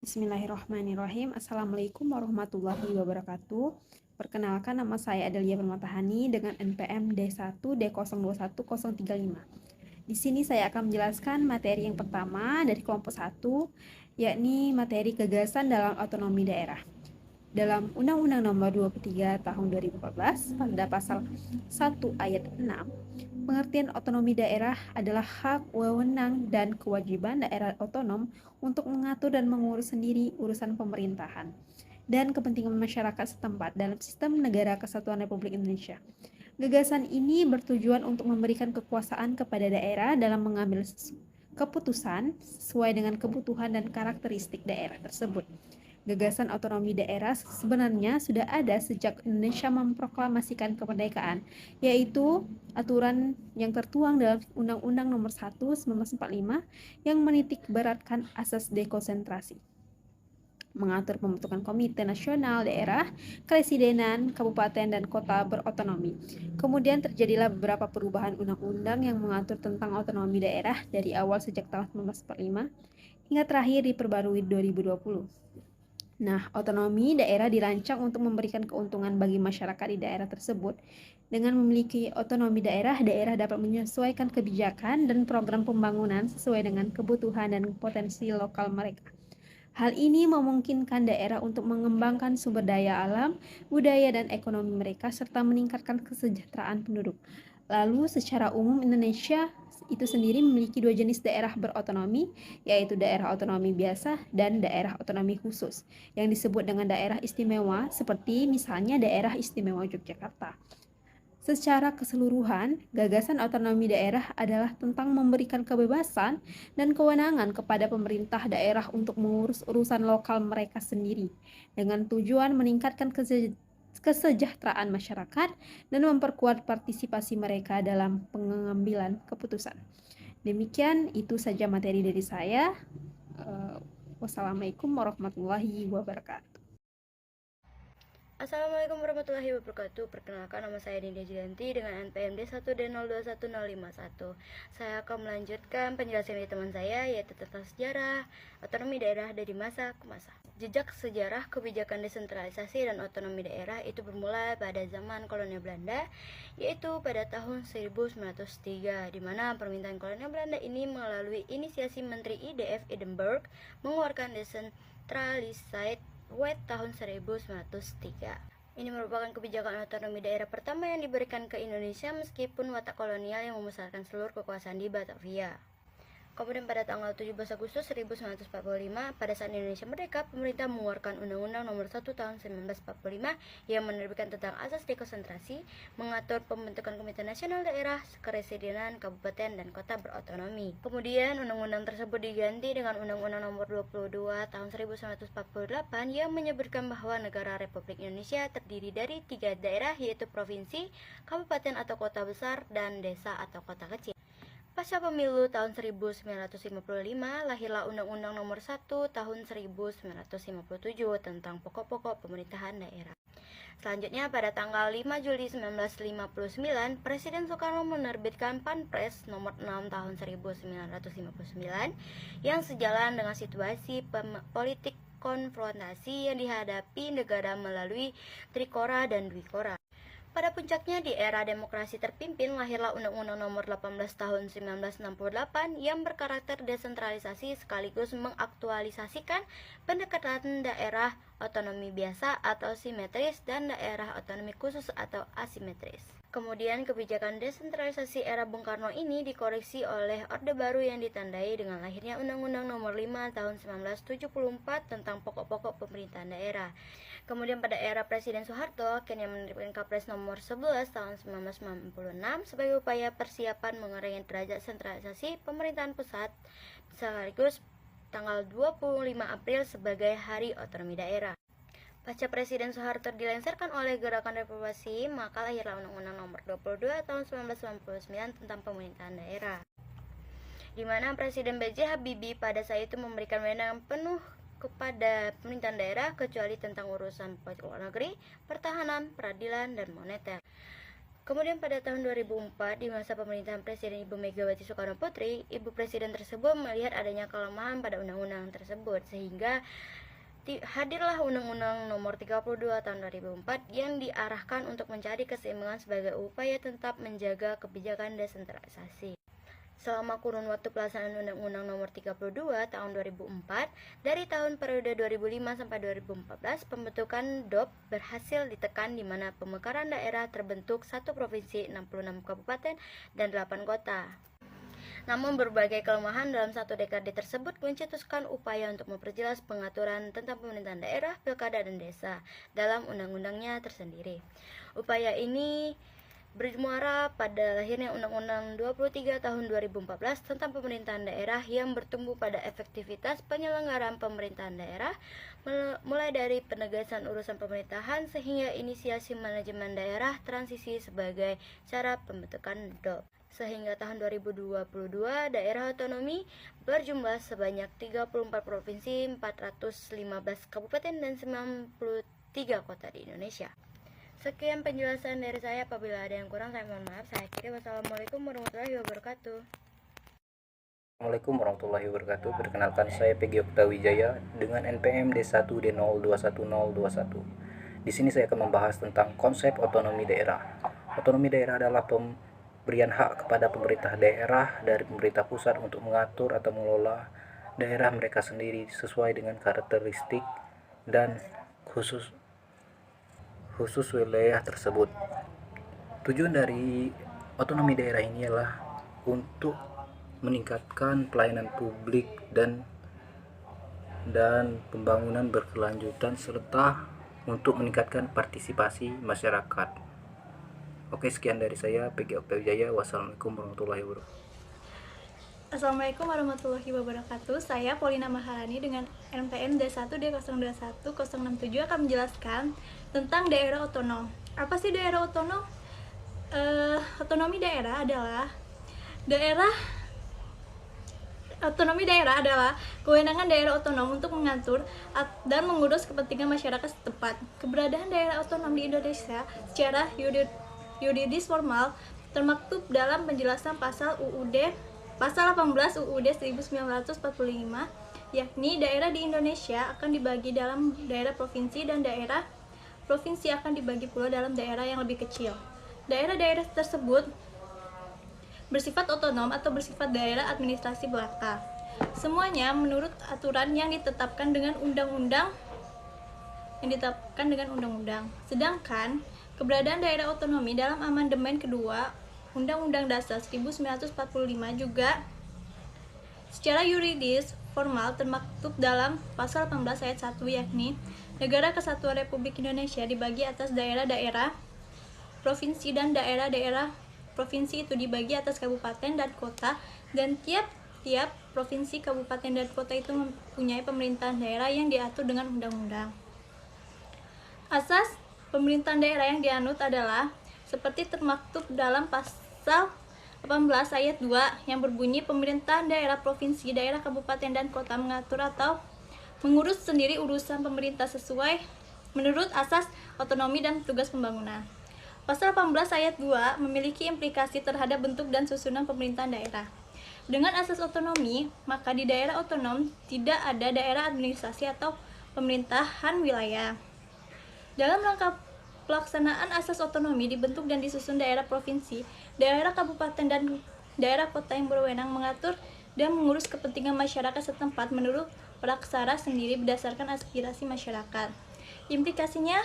Bismillahirrahmanirrahim. Assalamualaikum warahmatullahi wabarakatuh. Perkenalkan, nama saya Adelia Permatahani dengan NPM D1D021035. Di sini saya akan menjelaskan materi yang pertama dari kelompok 1, yakni materi gagasan dalam otonomi daerah. Dalam Undang-Undang Nomor 23 Tahun 2014 pada pasal 1 ayat 6, pengertian otonomi daerah adalah hak, wewenang, dan kewajiban daerah otonom untuk mengatur dan mengurus sendiri urusan pemerintahan dan kepentingan masyarakat setempat dalam sistem negara kesatuan Republik Indonesia. Gagasan ini bertujuan untuk memberikan kekuasaan kepada daerah dalam mengambil keputusan sesuai dengan kebutuhan dan karakteristik daerah tersebut. Gagasan otonomi daerah sebenarnya sudah ada sejak Indonesia memproklamasikan kemerdekaan, yaitu aturan yang tertuang dalam Undang-Undang Nomor 1 1945 yang menitik beratkan asas dekonsentrasi, mengatur pembentukan komite nasional daerah, kepresidenan, kabupaten, dan kota berotonomi. Kemudian terjadilah beberapa perubahan undang-undang yang mengatur tentang otonomi daerah dari awal sejak tahun 1945 hingga terakhir diperbarui 2020. Nah, otonomi daerah dirancang untuk memberikan keuntungan bagi masyarakat di daerah tersebut. Dengan memiliki otonomi daerah, daerah dapat menyesuaikan kebijakan dan program pembangunan sesuai dengan kebutuhan dan potensi lokal mereka. Hal ini memungkinkan daerah untuk mengembangkan sumber daya alam, budaya, dan ekonomi mereka, serta meningkatkan kesejahteraan penduduk. Lalu, secara umum Indonesia itu sendiri memiliki dua jenis daerah berotonomi, yaitu daerah otonomi biasa dan daerah otonomi khusus, yang disebut dengan daerah istimewa, seperti misalnya daerah istimewa Yogyakarta. Secara keseluruhan, gagasan otonomi daerah adalah tentang memberikan kebebasan dan kewenangan kepada pemerintah daerah untuk mengurus urusan lokal mereka sendiri, dengan tujuan meningkatkan kesejahteraan masyarakat dan memperkuat partisipasi mereka dalam pengambilan keputusan. Demikian, itu saja materi dari saya. Wassalamualaikum warahmatullahi wabarakatuh. Assalamualaikum warahmatullahi wabarakatuh. Perkenalkan, nama saya Dinda Jilanti dengan NPM D1D021051. Saya akan melanjutkan penjelasan dari teman saya, yaitu tentang sejarah otonomi daerah dari masa ke masa. Jejak sejarah kebijakan desentralisasi dan otonomi daerah itu bermula pada zaman kolonial Belanda, yaitu pada tahun 1903, di mana permintaan kolonial Belanda ini melalui inisiasi Menteri IDF Edinburgh mengeluarkan Decentralized tahun 1903. Ini merupakan kebijakan otonomi daerah pertama yang diberikan ke Indonesia meskipun watak kolonial yang memusatkan seluruh kekuasaan di Batavia. Kemudian pada tanggal 17 Agustus 1945, pada saat Indonesia merdeka, pemerintah mengeluarkan Undang-Undang Nomor 1 Tahun 1945 yang menerbitkan tentang asas dekonsentrasi, mengatur pembentukan Komite Nasional Daerah, Kepresidenan, Kabupaten, dan Kota berotonomi. Kemudian Undang-Undang tersebut diganti dengan Undang-Undang Nomor 22 Tahun 1948 yang menyebutkan bahwa negara Republik Indonesia terdiri dari 3 daerah, yaitu provinsi, kabupaten atau kota besar, dan desa atau kota kecil. Pasca pemilu tahun 1955, lahirlah Undang-Undang Nomor 1 Tahun 1957 tentang pokok-pokok pemerintahan daerah. Selanjutnya, pada tanggal 5 Juli 1959, Presiden Soekarno menerbitkan Panpres Nomor 6 Tahun 1959 yang sejalan dengan situasi politik konfrontasi yang dihadapi negara melalui Trikora dan Dwikora. Pada puncaknya di era demokrasi terpimpin, lahirlah Undang-Undang Nomor 18 Tahun 1968 yang berkarakter desentralisasi sekaligus mengaktualisasikan pendekatan daerah otonomi biasa atau simetris dan daerah otonomi khusus atau asimetris. Kemudian kebijakan desentralisasi era Bung Karno ini dikoreksi oleh Orde Baru yang ditandai dengan lahirnya Undang-Undang Nomor 5 Tahun 1974 tentang pokok-pokok pemerintahan daerah. Kemudian pada era Presiden Soeharto, Kenya menerbitkan Kapres Nomor 11 Tahun 1996 sebagai upaya persiapan mengurangi derajat sentralisasi pemerintahan pusat, sekaligus tanggal 25 April sebagai Hari Otonomi Daerah. Pasca Presiden Soeharto dilengsarkan oleh Gerakan Reformasi, maka lahirlah Undang-Undang Nomor 22 Tahun 1999 tentang pemerintahan daerah, di mana Presiden B.J. Habibie pada saat itu memberikan wewenang penuh kepada pemerintahan daerah kecuali tentang urusan politik luar negeri, pertahanan, peradilan, dan moneter. Kemudian pada tahun 2004, di masa pemerintahan Presiden Ibu Megawati Soekarno Putri, Ibu Presiden tersebut melihat adanya kelemahan pada undang-undang tersebut, sehingga hadirlah Undang-Undang Nomor 32 Tahun 2004 yang diarahkan untuk mencari keseimbangan sebagai upaya tetap menjaga kebijakan desentralisasi. Selama kurun waktu pelaksanaan Undang-Undang Nomor 32 Tahun 2004, dari tahun periode 2005 sampai 2014, pembentukan DOP berhasil ditekan di mana pemekaran daerah terbentuk 1 provinsi, 66 kabupaten, dan 8 kota. Namun berbagai kelemahan dalam satu dekade tersebut mencetuskan upaya untuk memperjelas pengaturan tentang pemerintahan daerah, pilkada, dan desa dalam undang-undangnya tersendiri. Upaya ini bermuara pada lahirnya Undang-Undang 23 Tahun 2014 tentang pemerintahan daerah yang bertumbuh pada efektivitas penyelenggaraan pemerintahan daerah, mulai dari penegasan urusan pemerintahan sehingga inisiasi manajemen daerah transisi sebagai cara pembentukan DOP. Sehingga tahun 2022 daerah otonomi berjumlah sebanyak 34 provinsi, 415 kabupaten, dan 93 kota di Indonesia. Sekian penjelasan dari saya. Apabila ada yang kurang, saya mohon maaf. Saya akhiri. Wassalamualaikum warahmatullahi wabarakatuh. Assalamualaikum warahmatullahi wabarakatuh. Perkenalkan, saya Peggy Oktawijaya dengan NPM D1D021021. Di sini saya akan membahas tentang konsep otonomi daerah. Otonomi daerah adalah pemberian hak kepada pemerintah daerah dari pemerintah pusat untuk mengatur atau mengelola daerah mereka sendiri sesuai dengan karakteristik dan khusus wilayah tersebut. Tujuan dari otonomi daerah ini adalah untuk meningkatkan pelayanan publik dan pembangunan berkelanjutan serta untuk meningkatkan partisipasi masyarakat. Oke, sekian dari saya, Peggy Oktawijaya. Wassalamualaikum warahmatullahi wabarakatuh. Assalamualaikum warahmatullahi wabarakatuh. Saya Paulina Maharani dengan NPM D1D021067 akan menjelaskan tentang daerah otonom. Apa sih daerah otonom? Otonomi daerah adalah kewenangan daerah otonom untuk mengatur dan mengurus kepentingan masyarakat setempat. Keberadaan daerah otonom di Indonesia secara yuridis formal termaktub dalam penjelasan pasal 18 UUD 1945, yakni daerah di Indonesia akan dibagi dalam daerah provinsi dan daerah provinsi akan dibagi pula dalam daerah yang lebih kecil. Daerah-daerah tersebut bersifat otonom atau bersifat daerah administrasi belaka. Semuanya menurut aturan yang ditetapkan dengan undang-undang. Sedangkan keberadaan daerah otonomi dalam amandemen kedua Undang-Undang Dasar 1945 juga secara yuridis formal termaktub dalam pasal 18 ayat 1, yakni Negara Kesatuan Republik Indonesia dibagi atas daerah-daerah provinsi dan daerah-daerah provinsi itu dibagi atas kabupaten dan kota, dan tiap-tiap provinsi, kabupaten, dan kota itu mempunyai pemerintahan daerah yang diatur dengan undang-undang. Asas pemerintahan daerah yang dianut adalah seperti termaktub dalam pasal 18 ayat 2 yang berbunyi pemerintahan daerah provinsi, daerah kabupaten, dan kota mengatur atau mengurus sendiri urusan pemerintah sesuai menurut asas otonomi dan tugas pembangunan. Pasal 18 ayat 2 memiliki implikasi terhadap bentuk dan susunan pemerintahan daerah. Dengan asas otonomi, maka di daerah otonom tidak ada daerah administrasi atau pemerintahan wilayah. Dalam rangka pelaksanaan asas otonomi dibentuk dan disusun daerah provinsi, daerah kabupaten, dan daerah kota yang berwenang mengatur dan mengurus kepentingan masyarakat setempat menurut praksara sendiri berdasarkan aspirasi masyarakat. Implikasinya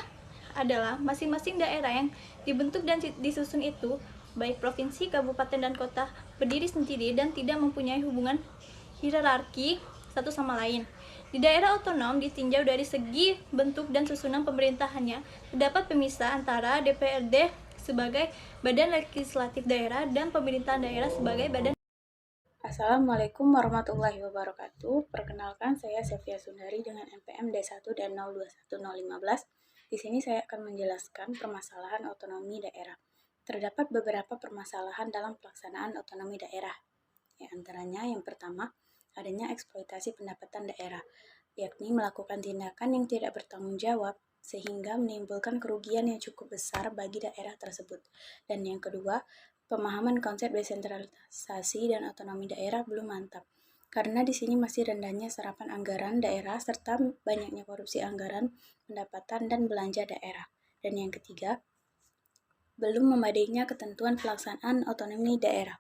adalah masing-masing daerah yang dibentuk dan disusun itu, baik provinsi, kabupaten, dan kota, berdiri sendiri dan tidak mempunyai hubungan hierarki satu sama lain. Di daerah otonom ditinjau dari segi bentuk dan susunan pemerintahannya, terdapat pemisah antara DPRD sebagai badan legislatif daerah dan pemerintahan daerah sebagai badan. Assalamualaikum warahmatullahi wabarakatuh. Perkenalkan, saya Sevia Sundari dengan NPM D1D021015. Di sini saya akan menjelaskan permasalahan otonomi daerah. Terdapat beberapa permasalahan dalam pelaksanaan otonomi daerah. Di antaranya yang pertama, adanya eksploitasi pendapatan daerah, yakni melakukan tindakan yang tidak bertanggung jawab sehingga menimbulkan kerugian yang cukup besar bagi daerah tersebut. Dan yang kedua, pemahaman konsep desentralisasi dan otonomi daerah belum mantap, karena di sini masih rendahnya serapan anggaran daerah serta banyaknya korupsi anggaran, pendapatan, dan belanja daerah. Dan yang ketiga, belum memadainya ketentuan pelaksanaan otonomi daerah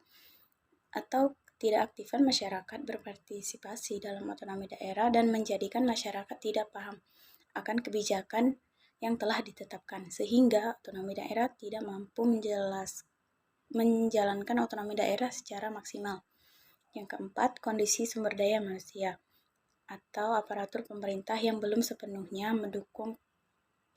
atau tidak aktifan masyarakat berpartisipasi dalam otonomi daerah dan menjadikan masyarakat tidak paham akan kebijakan yang telah ditetapkan, sehingga otonomi daerah tidak mampu menjalankan otonomi daerah secara maksimal. Yang keempat, kondisi sumber daya manusia atau aparatur pemerintah yang belum sepenuhnya mendukung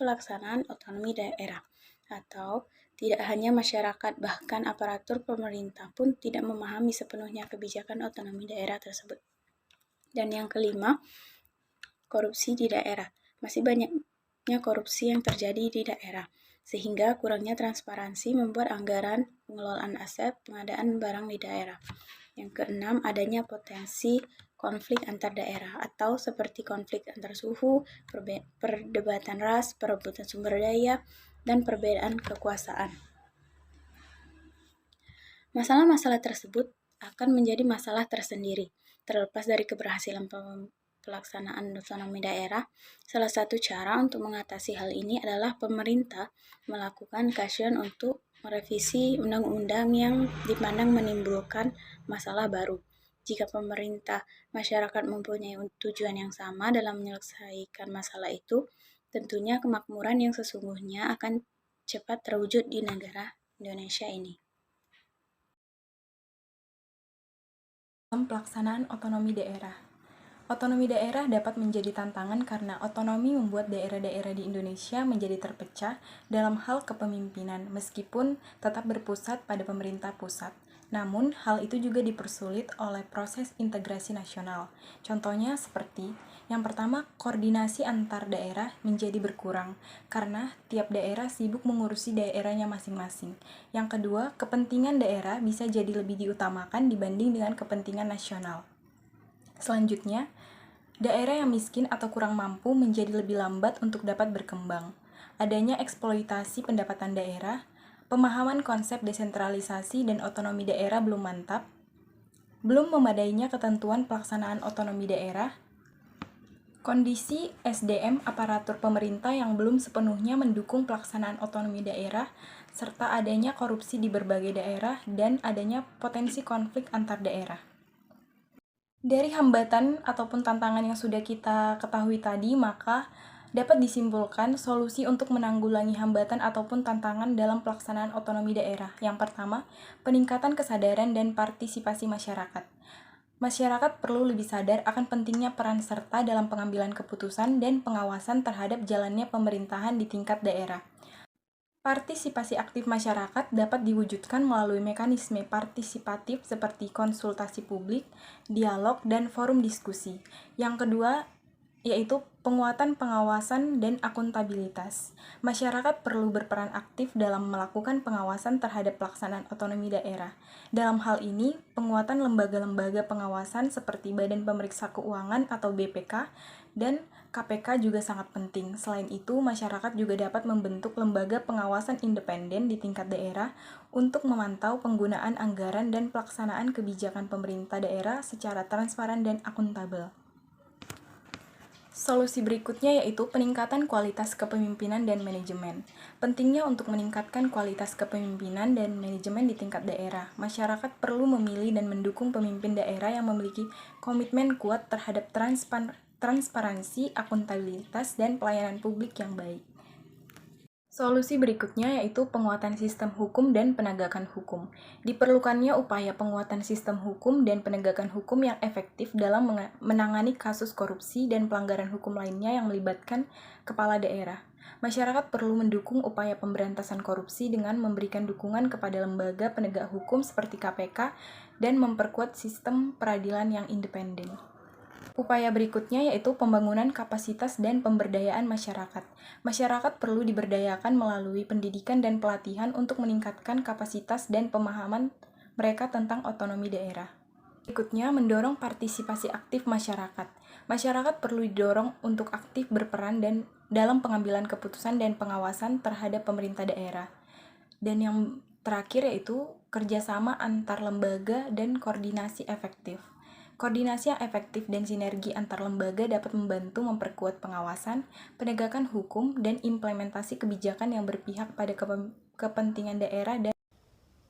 pelaksanaan otonomi daerah, atau tidak hanya masyarakat, bahkan aparatur pemerintah pun tidak memahami sepenuhnya kebijakan otonomi daerah tersebut. Dan yang kelima, korupsi di daerah. Masih banyaknya korupsi yang terjadi di daerah, sehingga kurangnya transparansi membuat anggaran, pengelolaan aset, pengadaan barang di daerah. Yang keenam, adanya potensi konflik antar daerah atau seperti konflik antar suku, perdebatan ras, perebutan sumber daya, dan perbedaan kekuasaan. Masalah-masalah tersebut akan menjadi masalah tersendiri. Terlepas dari keberhasilan pelaksanaan otonomi daerah, salah satu cara untuk mengatasi hal ini adalah pemerintah melakukan kajian untuk merevisi undang-undang yang dipandang menimbulkan masalah baru. Jika pemerintah masyarakat mempunyai tujuan yang sama dalam menyelesaikan masalah itu, tentunya kemakmuran yang sesungguhnya akan cepat terwujud di negara Indonesia ini. Pelaksanaan otonomi daerah. Otonomi daerah dapat menjadi tantangan karena otonomi membuat daerah-daerah di Indonesia menjadi terpecah dalam hal kepemimpinan, meskipun tetap berpusat pada pemerintah pusat. Namun, hal itu juga dipersulit oleh proses integrasi nasional. Contohnya seperti, yang pertama, koordinasi antar daerah menjadi berkurang, karena tiap daerah sibuk mengurusi daerahnya masing-masing. Yang kedua, kepentingan daerah bisa jadi lebih diutamakan dibanding dengan kepentingan nasional. Selanjutnya, daerah yang miskin atau kurang mampu menjadi lebih lambat untuk dapat berkembang. Adanya eksploitasi pendapatan daerah, pemahaman konsep desentralisasi dan otonomi daerah belum mantap, belum memadainya ketentuan pelaksanaan otonomi daerah, kondisi SDM aparatur pemerintah yang belum sepenuhnya mendukung pelaksanaan otonomi daerah, serta adanya korupsi di berbagai daerah dan adanya potensi konflik antar daerah. Dari hambatan ataupun tantangan yang sudah kita ketahui tadi, maka dapat disimpulkan solusi untuk menanggulangi hambatan ataupun tantangan dalam pelaksanaan otonomi daerah. Yang pertama, peningkatan kesadaran dan partisipasi masyarakat. Masyarakat perlu lebih sadar akan pentingnya peran serta dalam pengambilan keputusan dan pengawasan terhadap jalannya pemerintahan di tingkat daerah. Partisipasi aktif masyarakat dapat diwujudkan melalui mekanisme partisipatif seperti konsultasi publik, dialog, dan forum diskusi. Yang kedua, yaitu penguatan pengawasan dan akuntabilitas. Masyarakat perlu berperan aktif dalam melakukan pengawasan terhadap pelaksanaan otonomi daerah. Dalam hal ini, penguatan lembaga-lembaga pengawasan seperti Badan Pemeriksa Keuangan atau BPK dan KPK juga sangat penting. Selain itu, masyarakat juga dapat membentuk lembaga pengawasan independen di tingkat daerah untuk memantau penggunaan anggaran dan pelaksanaan kebijakan pemerintah daerah secara transparan dan akuntabel. Solusi berikutnya yaitu peningkatan kualitas kepemimpinan dan manajemen. Pentingnya untuk meningkatkan kualitas kepemimpinan dan manajemen di tingkat daerah, masyarakat perlu memilih dan mendukung pemimpin daerah yang memiliki komitmen kuat terhadap transparansi, akuntabilitas, dan pelayanan publik yang baik. Solusi berikutnya yaitu penguatan sistem hukum dan penegakan hukum. Diperlukannya upaya penguatan sistem hukum dan penegakan hukum yang efektif dalam menangani kasus korupsi dan pelanggaran hukum lainnya yang melibatkan kepala daerah. Masyarakat perlu mendukung upaya pemberantasan korupsi dengan memberikan dukungan kepada lembaga penegak hukum seperti KPK dan memperkuat sistem peradilan yang independen. Upaya berikutnya yaitu pembangunan kapasitas dan pemberdayaan masyarakat. Masyarakat perlu diberdayakan melalui pendidikan dan pelatihan untuk meningkatkan kapasitas dan pemahaman mereka tentang otonomi daerah. Berikutnya, mendorong partisipasi aktif masyarakat. Masyarakat perlu didorong untuk aktif berperan dalam pengambilan keputusan dan pengawasan terhadap pemerintah daerah. Dan yang terakhir yaitu kerjasama antar lembaga dan koordinasi efektif. Koordinasi yang efektif dan sinergi antar lembaga dapat membantu memperkuat pengawasan, penegakan hukum, dan implementasi kebijakan yang berpihak pada kepentingan daerah dan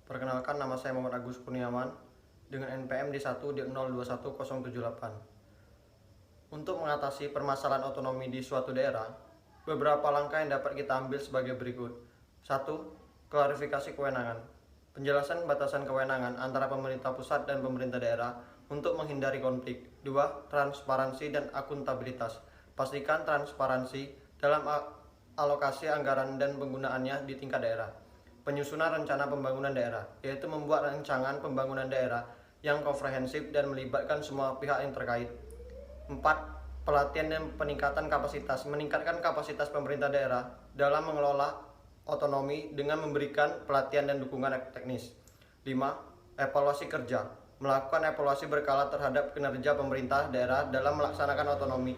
Perkenalkan, nama saya Muhammad Agus Kurniawan dengan NPM D1 D021078. Untuk mengatasi permasalahan otonomi di suatu daerah, beberapa langkah yang dapat kita ambil sebagai berikut. 1. Klarifikasi kewenangan. Penjelasan batasan kewenangan antara pemerintah pusat dan pemerintah daerah untuk menghindari konflik. 2. Transparansi dan akuntabilitas. Pastikan transparansi dalam alokasi anggaran dan penggunaannya di tingkat daerah. Penyusunan rencana pembangunan daerah, yaitu membuat rancangan pembangunan daerah yang komprehensif dan melibatkan semua pihak yang terkait. 4. Pelatihan dan peningkatan kapasitas. Meningkatkan kapasitas pemerintah daerah dalam mengelola otonomi dengan memberikan pelatihan dan dukungan teknis. 5. Evaluasi kerja. Melakukan evaluasi berkala terhadap kinerja pemerintah daerah dalam melaksanakan otonomi.